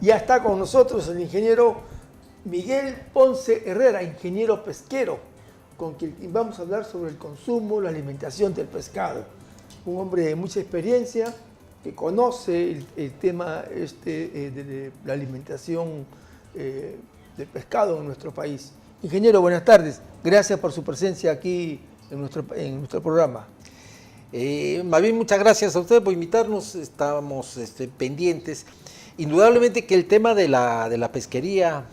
Ya está con nosotros el ingeniero Miguel Ponce Herrera, ingeniero pesquero, con quien vamos a hablar sobre el consumo, la alimentación del pescado. Un hombre de mucha experiencia que conoce el tema de la alimentación del pescado en nuestro país. Ingeniero, buenas tardes. Gracias por su presencia aquí en nuestro programa. Más bien, muchas gracias a ustedes por invitarnos. Estábamos pendientes. Indudablemente que el tema de la pesquería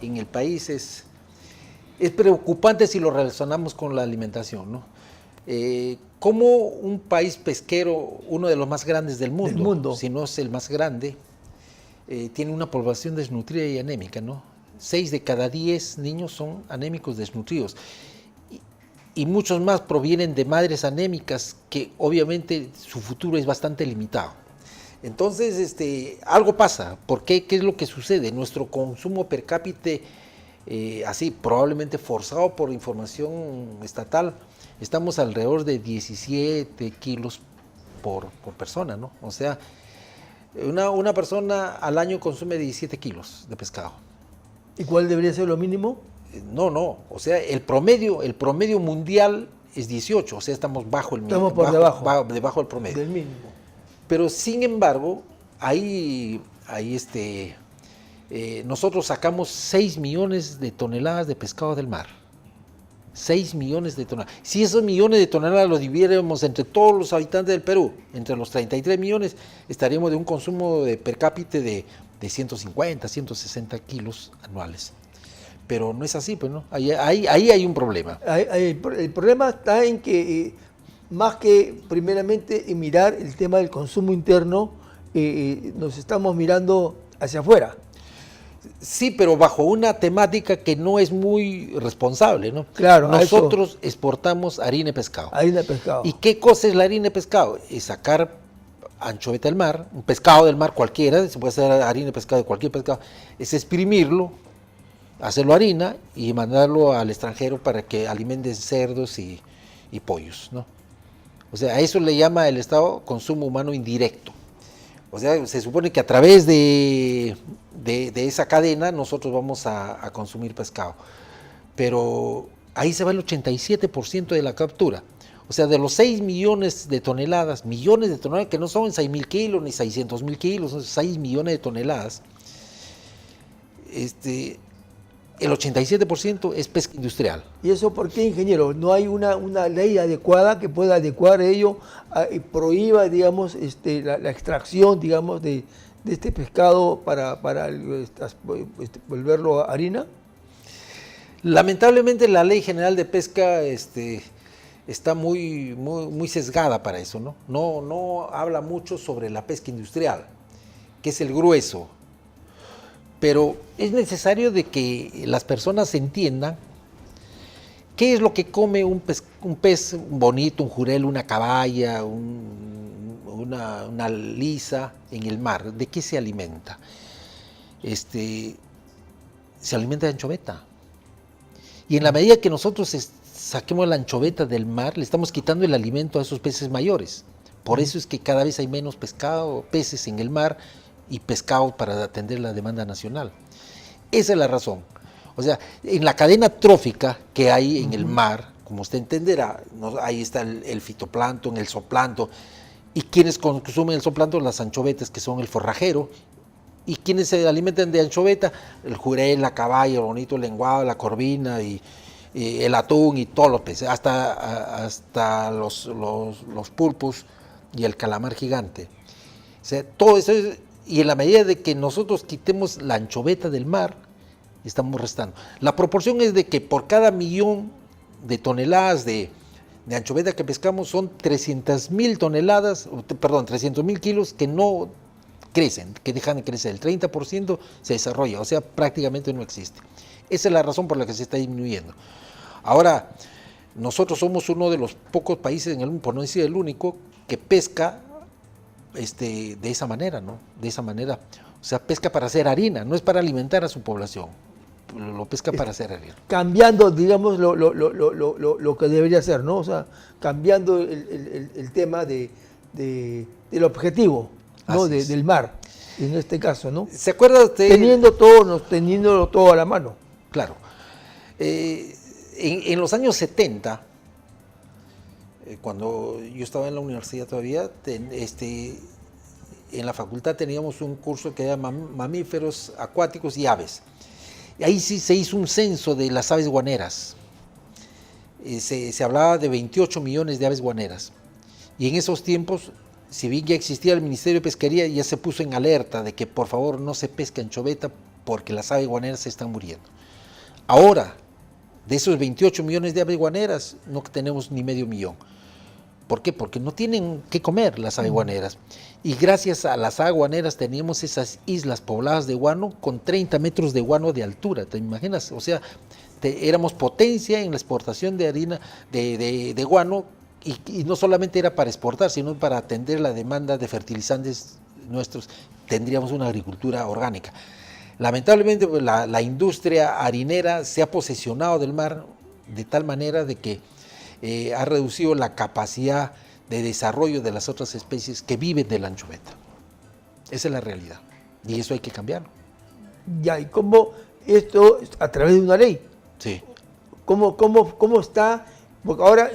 en el país es preocupante si lo relacionamos con la alimentación, ¿no? Como un país pesquero, uno de los más grandes del mundo, si no es el más grande, tiene una población desnutrida y anémica, ¿no? 6 de cada 10 niños son anémicos desnutridos. Y muchos más provienen de madres anémicas que obviamente su futuro es bastante limitado. Entonces, algo pasa. ¿Por qué? ¿Qué es lo que sucede? Nuestro consumo per cápita, así probablemente forzado por información estatal, estamos alrededor de 17 kilos por persona, ¿no? O sea, una persona al año consume 17 kilos de pescado. ¿Y cuál debería ser lo mínimo? No, o sea, el promedio mundial es 18, o sea, estamos bajo el mínimo. Estamos por debajo del promedio. Del mínimo. Pero sin embargo, nosotros sacamos 6 millones de toneladas de pescado del mar. 6 millones de toneladas. Si esos millones de toneladas los dividiéramos entre todos los habitantes del Perú, entre los 33 millones, estaríamos de un consumo de per cápita de 150, 160 kilos anuales. Pero no es así, pues, ¿no? Ahí hay un problema. El problema está en que, más que primeramente en mirar el tema del consumo interno, nos estamos mirando hacia afuera. Sí, pero bajo una temática que no es muy responsable, ¿no? Claro. Nosotros exportamos harina de pescado. Harina de pescado. ¿Y qué cosa es la harina de pescado? Es sacar anchoveta del mar, un pescado del mar cualquiera, se puede hacer harina de pescado de cualquier pescado, es exprimirlo, hacerlo harina y mandarlo al extranjero para que alimenten cerdos y pollos, ¿no? O sea, a eso le llama el Estado consumo humano indirecto. O sea, se supone que a través de esa cadena nosotros vamos a consumir pescado. Pero ahí se va el 87% de la captura. O sea, de los 6 millones de toneladas que no son 6.000 kilos ni 600.000 kilos, son 6 millones de toneladas, el 87% es pesca industrial. ¿Y eso por qué, ingeniero? ¿No hay una ley adecuada que pueda adecuar ello y prohíba, digamos, la extracción, digamos, de este pescado para volverlo a harina? Lamentablemente la Ley General de Pesca está muy sesgada para eso, ¿no? No habla mucho sobre la pesca industrial, que es el grueso. Pero es necesario de que las personas entiendan qué es lo que come un pez bonito, un jurel, una caballa, una lisa en el mar. ¿De qué se alimenta? Se alimenta de anchoveta. Y en la medida que nosotros saquemos la anchoveta del mar, le estamos quitando el alimento a esos peces mayores. Por eso es que cada vez hay menos peces en el mar, y pescado para atender la demanda nacional. Esa es la razón. O sea, en la cadena trófica que hay en el mar, como usted entenderá, ahí está el fitoplancton, el zooplancton, y quienes consumen el zooplancton, las anchovetas, que son el forrajero, y quienes se alimentan de anchoveta, el jurel, la caballa, el bonito lenguado, la corvina, y el atún, y todos los peces, hasta los pulpos y el calamar gigante. O sea, todo eso es. Y en la medida de que nosotros quitemos la anchoveta del mar, estamos restando. La proporción es de que por cada millón de toneladas de anchoveta que pescamos son 300.000 kilos que no crecen, que dejan de crecer. El 30% se desarrolla, o sea, prácticamente no existe. Esa es la razón por la que se está disminuyendo. Ahora, nosotros somos uno de los pocos países en el mundo, por no decir el único, que pesca de esa manera, ¿no? De esa manera. O sea, pesca para hacer harina, no es para alimentar a su población. Lo pesca para hacer harina. Cambiando, digamos, lo que debería ser, ¿no? O sea, cambiando el tema del objetivo, ¿no? Del mar. en este caso, ¿no? ¿Se acuerda usted? Teniéndolo todo a la mano. Claro. En los años 70, cuando yo estaba en la universidad todavía, en la facultad teníamos un curso que era mamíferos acuáticos y aves. Y ahí sí se hizo un censo de las aves guaneras. Se hablaba de 28 millones de aves guaneras. Y en esos tiempos, si bien ya existía el Ministerio de Pesquería, ya se puso en alerta de que por favor no se pesca anchoveta porque las aves guaneras se están muriendo. Ahora, de esos 28 millones de aves guaneras, no tenemos ni medio millón. ¿Por qué? Porque no tienen qué comer las aves guaneras. Y gracias a las aves guaneras teníamos esas islas pobladas de guano con 30 metros de guano de altura, ¿te imaginas? O sea, éramos potencia en la exportación de harina, de guano, y no solamente era para exportar, sino para atender la demanda de fertilizantes nuestros, tendríamos una agricultura orgánica. Lamentablemente pues, la industria harinera se ha posesionado del mar de tal manera de que ha reducido la capacidad de desarrollo de las otras especies que viven de la anchoveta. Esa es la realidad y eso hay que cambiarlo. Ya, ¿y cómo esto a través de una ley? Sí. ¿Cómo está? Porque ahora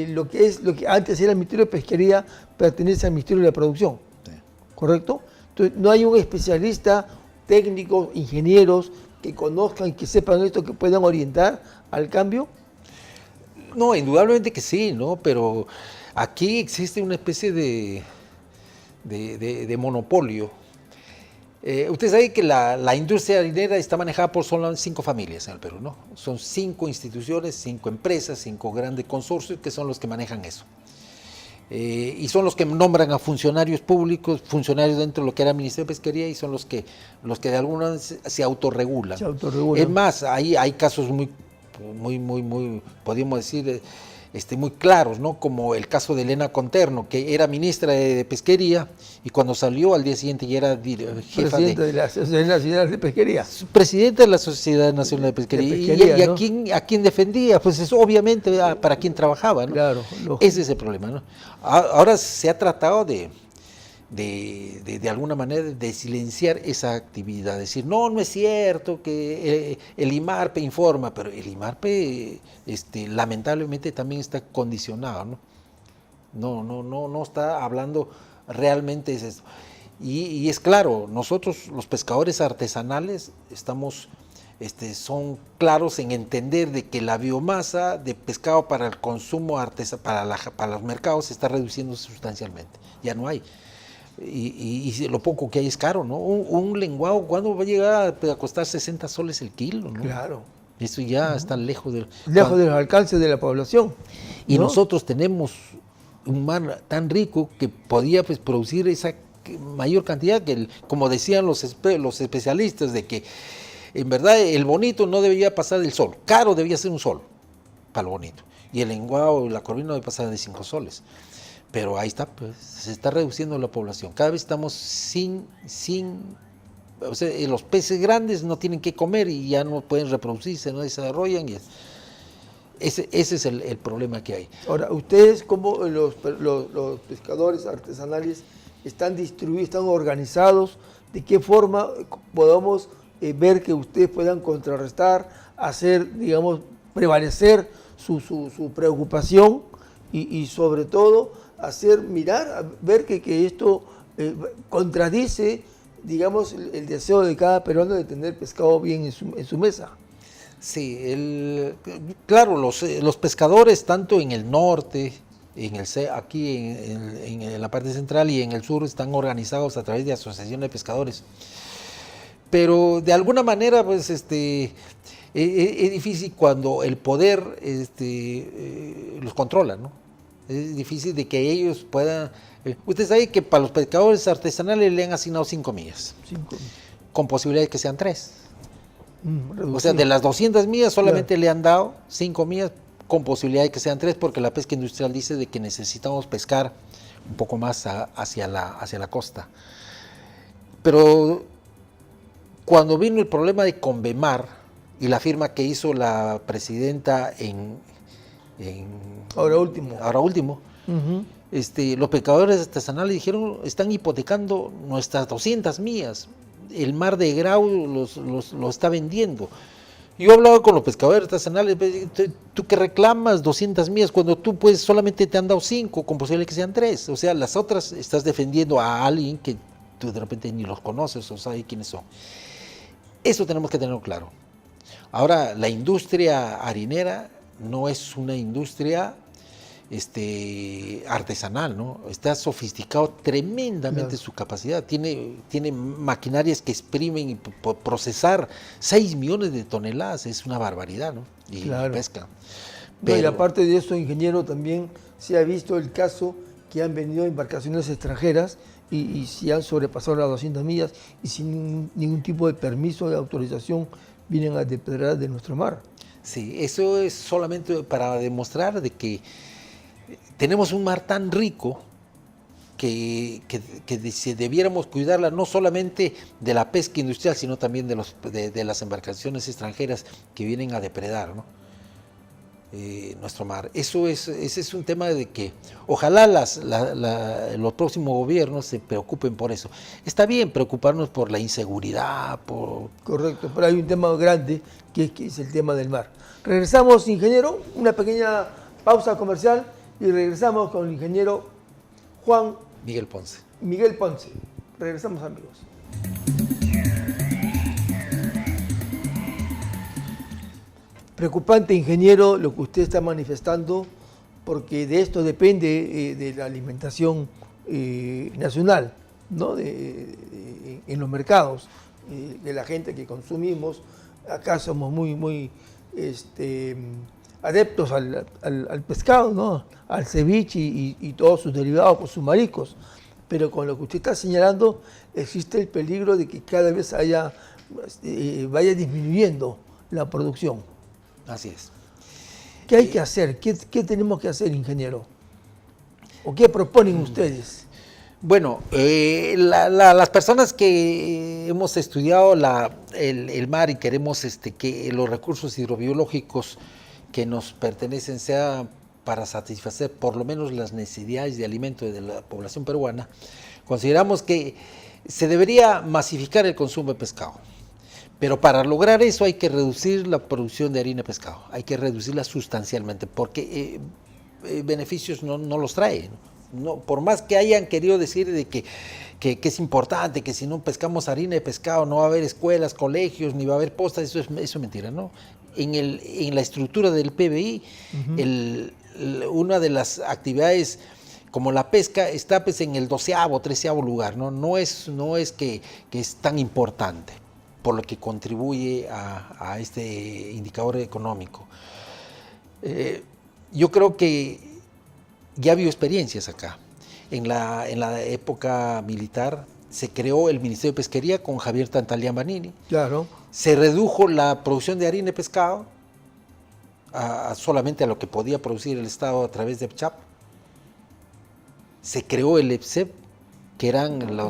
lo que antes era el Ministerio de Pesquería pertenece al Ministerio de la Producción, sí. ¿Correcto? Entonces, no hay un especialista, técnicos, ingenieros que conozcan, que sepan esto, que puedan orientar al cambio. No, indudablemente que sí, ¿no? Pero aquí existe una especie de monopolio. Usted sabe que la industria harinera está manejada por solo 5 familias en el Perú, ¿no? Son 5 instituciones, 5 empresas, 5 grandes consorcios que son los que manejan eso. Y son los que nombran a funcionarios públicos, funcionarios dentro de lo que era el Ministerio de Pesquería, y son los que de alguna manera se autorregulan. Es más, hay casos muy, podríamos decir, muy claros, ¿no? Como el caso de Elena Conterno, que era ministra de Pesquería y cuando salió al día siguiente ya era jefa presidenta de la Sociedad Nacional de Pesquería. Presidenta de la Sociedad Nacional de Pesquería. ¿Y ¿no? a quién defendía? Pues es obviamente para quién trabajaba, ¿no? Claro. Ese es el problema, ¿no? Ahora se ha tratado de alguna manera de silenciar esa actividad, decir, no es cierto que el IMARPE informa, pero el IMARPE lamentablemente también está condicionado, ¿no? No está hablando realmente es esto. Y es claro, nosotros los pescadores artesanales son claros en entender de que la biomasa de pescado para el consumo para los mercados se está reduciendo sustancialmente, ya no hay. Y lo poco que hay es caro, ¿no? Un lenguado, ¿cuándo va a llegar a costar 60 soles el kilo, ¿no? Claro. Eso ya está lejos de los alcances de la población. Y ¿no? Nosotros tenemos un mar tan rico que podía pues, producir esa mayor cantidad que, como decían los especialistas, de que en verdad el bonito no debía pasar del sol, caro debía ser un sol para lo bonito. Y el lenguado, la corvina no debe pasar de 5 soles. Pero ahí está, pues, se está reduciendo la población. Cada vez estamos o sea, los peces grandes no tienen que comer y ya no pueden reproducirse, no desarrollan. Y ese es el problema que hay. Ahora, ustedes como los pescadores artesanales están distribuidos, están organizados, ¿de qué forma podamos ver que ustedes puedan contrarrestar, hacer, digamos, prevalecer su preocupación y sobre todo ver que esto contradice, digamos, el deseo de cada peruano de tener pescado bien en su mesa? Sí, claro, los pescadores tanto en el norte, aquí en la parte central y en el sur están organizados a través de asociaciones de pescadores. Pero de alguna manera, pues, es difícil cuando el poder los controla, ¿no? Es difícil de que ellos puedan... usted sabe que para los pescadores artesanales le han asignado 5 millas. 5 millas. Con posibilidad de que sean 3. O sea, de las 200 millas solamente claro. Le han dado 5 millas con posibilidad de que sean 3 porque la pesca industrial dice de que necesitamos pescar un poco más hacia la costa. Pero cuando vino el problema de Convemar y la firma que hizo la presidenta ahora último, Los pescadores artesanales dijeron, están hipotecando nuestras 200 millas. El mar de Grau lo está vendiendo. Yo hablaba con los pescadores artesanales, tú que reclamas 200 millas cuando tú pues solamente te han dado 5, con posibilidad que sean 3. O sea, las otras estás defendiendo a alguien que tú de repente ni los conoces o sabes quiénes son. Eso tenemos que tenerlo claro. Ahora, la industria harinera no es una industria artesanal, ¿no? Está sofisticado tremendamente su capacidad. Tiene maquinarias que exprimen y procesar 6 millones de toneladas. Es una barbaridad, ¿no? Y pesca. Pero, y aparte de eso, ingeniero, también se ha visto el caso que han venido embarcaciones extranjeras y se han sobrepasado las 200 millas y sin ningún tipo de permiso de autorización vienen a depredar de nuestro mar. Sí, eso es solamente para demostrar de que tenemos un mar tan rico que debiéramos cuidarla no solamente de la pesca industrial, sino también de las embarcaciones extranjeras que vienen a depredar, ¿no? Nuestro mar. Ese es un tema de que ojalá los próximos gobiernos se preocupen por eso. Está bien preocuparnos por la inseguridad. Correcto, pero hay un tema grande que es el tema del mar. Regresamos, ingeniero, una pequeña pausa comercial y regresamos con el ingeniero Juan Miguel Ponce. Regresamos, amigos. Preocupante, ingeniero, lo que usted está manifestando, porque de esto depende de la alimentación nacional, ¿no? En los mercados, de la gente que consumimos. Acá somos muy adeptos al pescado, ¿no? Al ceviche y todos sus derivados, con sus mariscos. Pero con lo que usted está señalando, existe el peligro de que cada vez vaya disminuyendo la producción. Así es. ¿Qué hay que hacer? ¿Qué tenemos que hacer, ingeniero? ¿O qué proponen ustedes? Bueno, las personas que hemos estudiado el mar y queremos que los recursos hidrobiológicos que nos pertenecen sea para satisfacer por lo menos las necesidades de alimento de la población peruana, consideramos que se debería masificar el consumo de pescado. Pero para lograr eso hay que reducir la producción de harina de pescado, hay que reducirla sustancialmente, porque beneficios no los trae, ¿no? Por más que hayan querido decir de que es importante, que si no pescamos harina de pescado no va a haber escuelas, colegios, ni va a haber postas, eso es mentira, ¿no? En la estructura del PBI, una de las actividades como la pesca está pues, en el 12º, 13º lugar, ¿no? No es que es tan importante, por lo que contribuye a este indicador económico. Yo creo que ya vio experiencias acá. En la época militar se creó el Ministerio de Pesquería con Javier Tantalián-Banini. Claro. Se redujo la producción de harina de pescado solamente a lo que podía producir el Estado a través de EPCHAP. Se creó el EPSEP, que eran la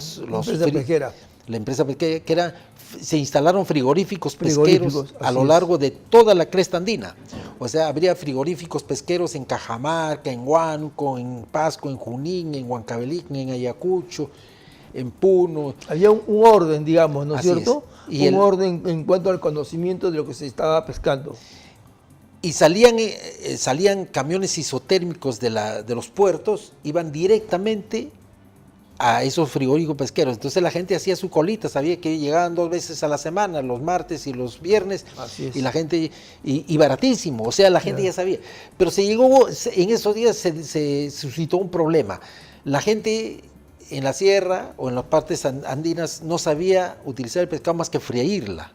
empresa pesquera, se instalaron frigoríficos pesqueros a lo largo de toda la cresta andina. O sea, habría frigoríficos pesqueros en Cajamarca, en Huánuco, en Pasco, en Junín, en Huancavelica, en Ayacucho, en Puno. Había un orden, digamos, ¿no es cierto? Y un orden en cuanto al conocimiento de lo que se estaba pescando. Y salían camiones isotérmicos de los puertos, iban directamente a esos frigoríficos pesqueros. Entonces la gente hacía su colita, sabía que llegaban 2 veces a la semana, los martes y los viernes, y la gente, y baratísimo, o sea, la gente ya sabía. Pero en esos días se suscitó un problema. La gente en la sierra o en las partes andinas no sabía utilizar el pescado más que freírla.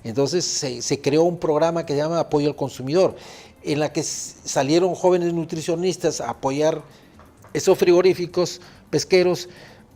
Entonces se creó un programa que se llama Apoyo al Consumidor, en la que salieron jóvenes nutricionistas a apoyar esos frigoríficos pesqueros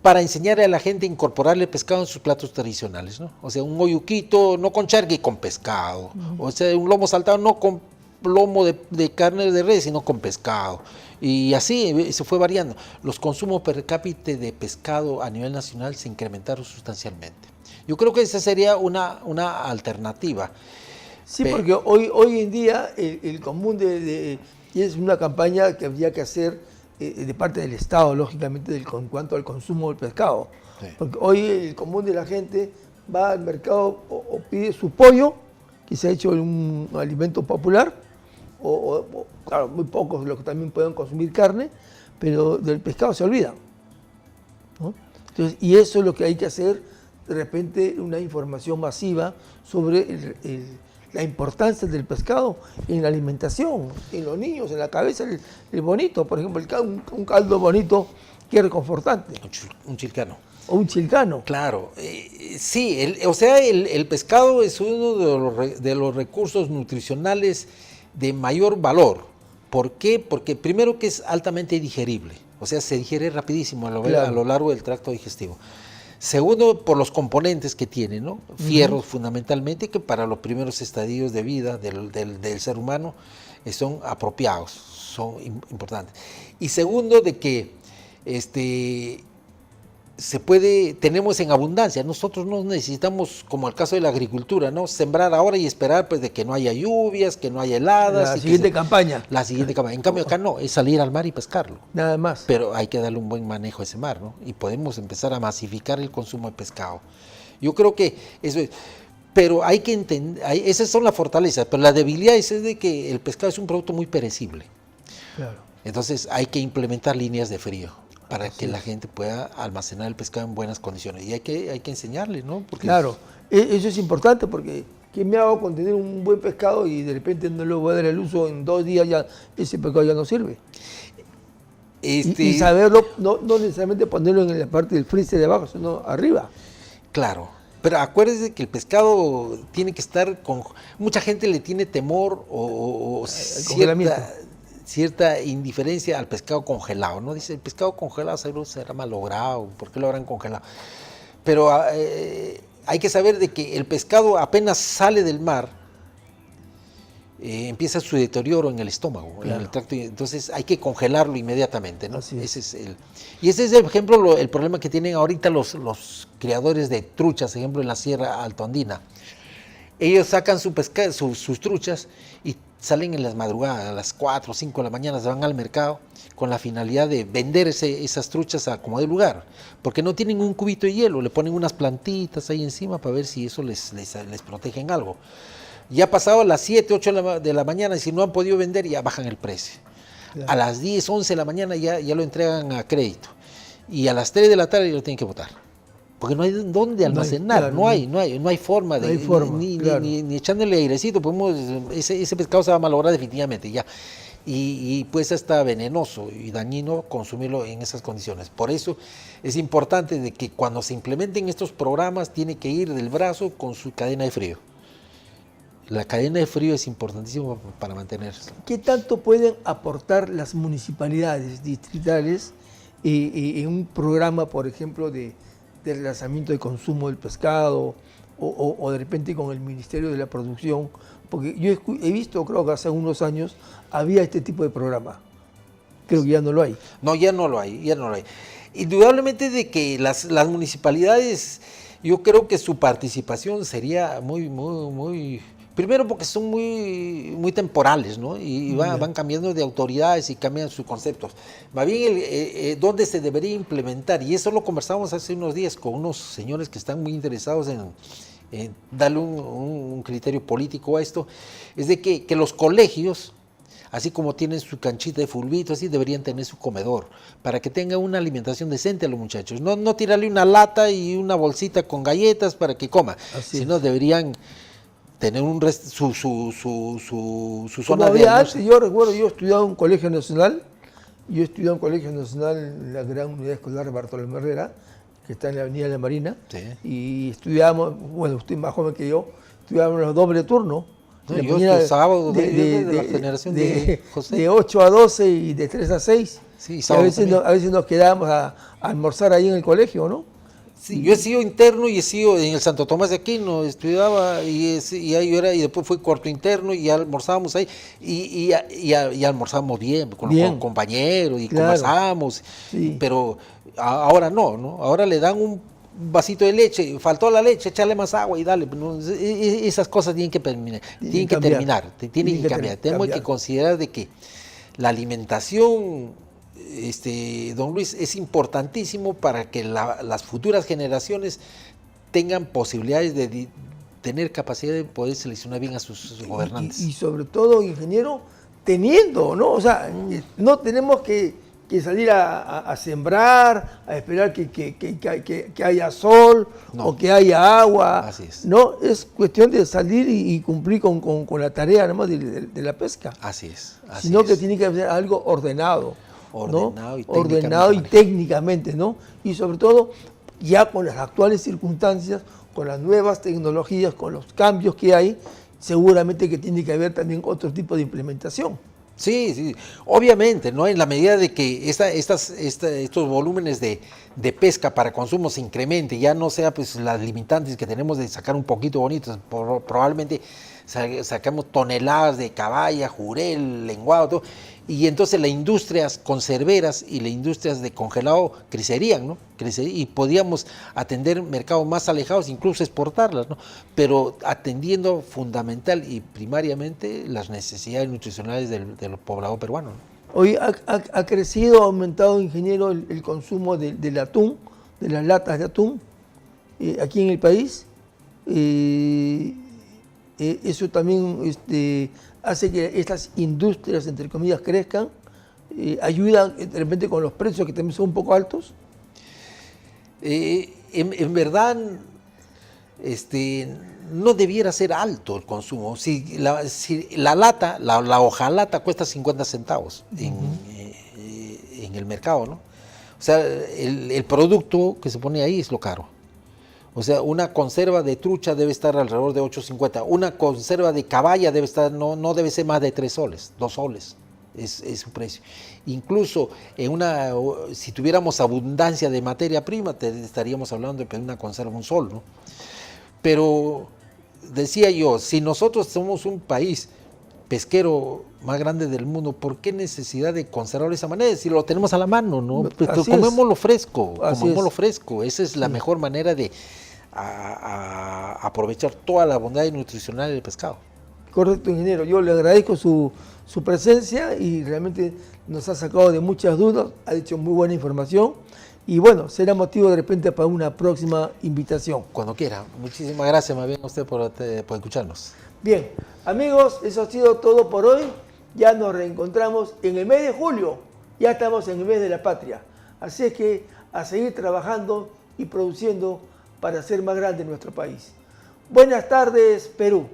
para enseñarle a la gente a incorporarle pescado en sus platos tradicionales, ¿no? O sea, un oyuquito no con charqui, con pescado. O sea, un lomo saltado no con lomo de carne de res, sino con pescado. Y así se fue variando. Los consumos per cápita de pescado a nivel nacional se incrementaron sustancialmente. Yo creo que esa sería una alternativa. Sí, porque hoy en día el común y es una campaña que habría que hacer de parte del Estado, lógicamente, en cuanto al consumo del pescado. Sí. Porque hoy el común de la gente va al mercado o pide su pollo, que se ha hecho un alimento popular, claro, muy pocos los que también pueden consumir carne, pero del pescado se olvidan, ¿no? Entonces, y eso es lo que hay que hacer, de repente, una información masiva sobre la importancia del pescado en la alimentación, en los niños, en la cabeza, el bonito, por ejemplo, un caldo bonito que es reconfortante. Un chilcano. O un chilcano. Claro, sí, el pescado es uno de los recursos nutricionales de mayor valor. ¿Por qué? Porque primero que es altamente digerible, o sea, se digiere rapidísimo a lo largo del tracto digestivo. Segundo, por los componentes que tiene, ¿no? Fierros fundamentalmente, que para los primeros estadios de vida del ser humano son apropiados, son importantes. Y segundo, de que tenemos en abundancia. Nosotros no necesitamos, como el caso de la agricultura, ¿no? Sembrar ahora y esperar pues de que no haya lluvias, que no haya heladas. La siguiente campaña. La siguiente campaña. En cambio acá no, es salir al mar y pescarlo. Nada más. Pero hay que darle un buen manejo a ese mar, ¿no? Y podemos empezar a masificar el consumo de pescado. Yo creo que eso es. Pero hay que entender, esas son las fortalezas, pero la debilidad es de que el pescado es un producto muy perecible. Claro. Entonces hay que implementar líneas de frío para que la gente pueda almacenar el pescado en buenas condiciones. Y hay que enseñarle, ¿no? Porque claro, eso es importante porque ¿qué me hago con tener un buen pescado y de repente no le voy a dar el uso en 2 días, ya ese pescado ya no sirve? Y saberlo, no necesariamente ponerlo en la parte del freezer de abajo, sino arriba. Claro, pero acuérdese que el pescado tiene que estar con... Mucha gente le tiene temor o cierta indiferencia al pescado congelado, ¿no? Dice, el pescado congelado seguro será malogrado, ¿por qué lo habrán congelado? Pero hay que saber de que el pescado apenas sale del mar, empieza su deterioro en el estómago, claro, en el tracto, entonces hay que congelarlo inmediatamente, ¿no? Ese es ese es, por ejemplo, el problema que tienen ahorita los criadores de truchas, por ejemplo, en la Sierra Altoandina. Ellos sacan sus truchas y salen en las madrugadas, a las 4 o 5 de la mañana, se van al mercado con la finalidad de vender esas truchas a como de lugar, porque no tienen un cubito de hielo, le ponen unas plantitas ahí encima para ver si eso les protege en algo. Ya pasado a las 7, 8 de la mañana, si no han podido vender, ya bajan el precio. Claro. A las 10, 11 de la mañana ya lo entregan a crédito. Y a las 3 de la tarde ya lo tienen que botar. Porque no hay dónde almacenar, no hay forma de, ni echándole airecito, ese pescado se va a malograr definitivamente ya. Y pues está venenoso y dañino consumirlo en esas condiciones. Por eso es importante de que cuando se implementen estos programas tiene que ir del brazo con su cadena de frío. La cadena de frío es importantísima para mantenerse. ¿Qué tanto pueden aportar las municipalidades distritales en un programa, por ejemplo, de relanzamiento de consumo del pescado o de repente con el Ministerio de la Producción? Porque yo he visto, creo que hace unos años había este tipo de programa. Creo que ya no lo hay. No, ya no lo hay. Indudablemente de que las municipalidades, yo creo que su participación sería muy primero porque son muy temporales, ¿no? Y van cambiando de autoridades y cambian sus conceptos. Va bien dónde se debería implementar, y eso lo conversamos hace unos días con unos señores que están muy interesados en darle un criterio político a esto, es de que los colegios, así como tienen su canchita de fulbito, así deberían tener su comedor, para que tengan una alimentación decente a los muchachos. No tirarle una lata y una bolsita con galletas para que coma, sino deberían tener su zona de almuerzo. Yo recuerdo, yo estudiaba en un colegio nacional, en la gran unidad escolar Bartolomé Herrera, que está en la avenida de la Marina, y estudiábamos, bueno, usted más joven que yo, estudiábamos los doble turno. No, yo sábado de la generación de José. De 8 a 12 y de 3 a 6. Sí, a veces nos quedábamos a almorzar ahí en el colegio, ¿no? Sí, yo he sido interno y he sido en el Santo Tomás de Aquino, estudiaba y ahí yo era, y después fui cuarto interno y ya almorzábamos ahí y almorzábamos bien, con los compañeros y conversábamos, pero ahora no, ahora le dan un vasito de leche, faltó la leche, echarle más agua y dale, ¿no? Esas cosas tienen que terminar, tienen que cambiar. Tenemos que considerar de que la alimentación don Luis, es importantísimo para que las futuras generaciones tengan posibilidades de tener capacidad de poder seleccionar bien a sus gobernantes. Y sobre todo, ingeniero, teniendo, ¿no? O sea, no tenemos que salir a sembrar, a esperar que haya sol, No. o que haya agua. Así es. No, es cuestión de salir y cumplir con la tarea, ¿no?, de la pesca. Así es. Sino que tiene que ser algo ordenado. Ordenado, ¿no? y ordenado y técnicamente, ¿no? Y sobre todo, ya con las actuales circunstancias, con las nuevas tecnologías, con los cambios que hay, seguramente que tiene que haber también otro tipo de implementación. Sí, sí, obviamente, ¿no? En la medida de que estos volúmenes de pesca para consumo se incrementen, ya no sea pues las limitantes que tenemos de sacar un poquito bonitos, probablemente sacamos toneladas de caballa, jurel, lenguado, todo, y entonces las industrias conserveras y las industrias de congelado crecerían, ¿no? Y podíamos atender mercados más alejados, incluso exportarlas, ¿no? Pero atendiendo fundamental y primariamente las necesidades nutricionales del poblador peruano, ¿no? Hoy ha crecido, ha aumentado, ingeniero, el consumo del atún, de las latas de atún, aquí en el país. Eso también hace que estas industrias, entre comillas, crezcan, ayudan de repente con los precios que también son un poco altos. En verdad, no debiera ser alto el consumo. Si la lata, la hojalata cuesta 50 centavos en el mercado, ¿no? O sea, el producto que se pone ahí es lo caro. O sea, una conserva de trucha debe estar alrededor de 8.50. Una conserva de caballa debe estar, no debe ser más de 3 soles, 2 soles. Es su precio. Incluso si tuviéramos abundancia de materia prima, estaríamos hablando de una conserva un sol, ¿no? Pero decía yo, si nosotros somos un país pesquero más grande del mundo, ¿por qué necesidad de conservarlo de esa manera? Si lo tenemos a la mano, ¿no? Pues comémoslo fresco, fresco. Esa es la mejor manera de aprovechar toda la bondad nutricional del pescado. Correcto, ingeniero. Yo le agradezco su presencia y realmente nos ha sacado de muchas dudas, ha dicho muy buena información y bueno, será motivo de repente para una próxima invitación. Cuando quiera. Muchísimas gracias más bien a usted por escucharnos. Bien, amigos, eso ha sido todo por hoy. Ya nos reencontramos en el mes de julio. Ya estamos en el mes de la patria. Así es que a seguir trabajando y produciendo para hacer más grande nuestro país. Buenas tardes, Perú.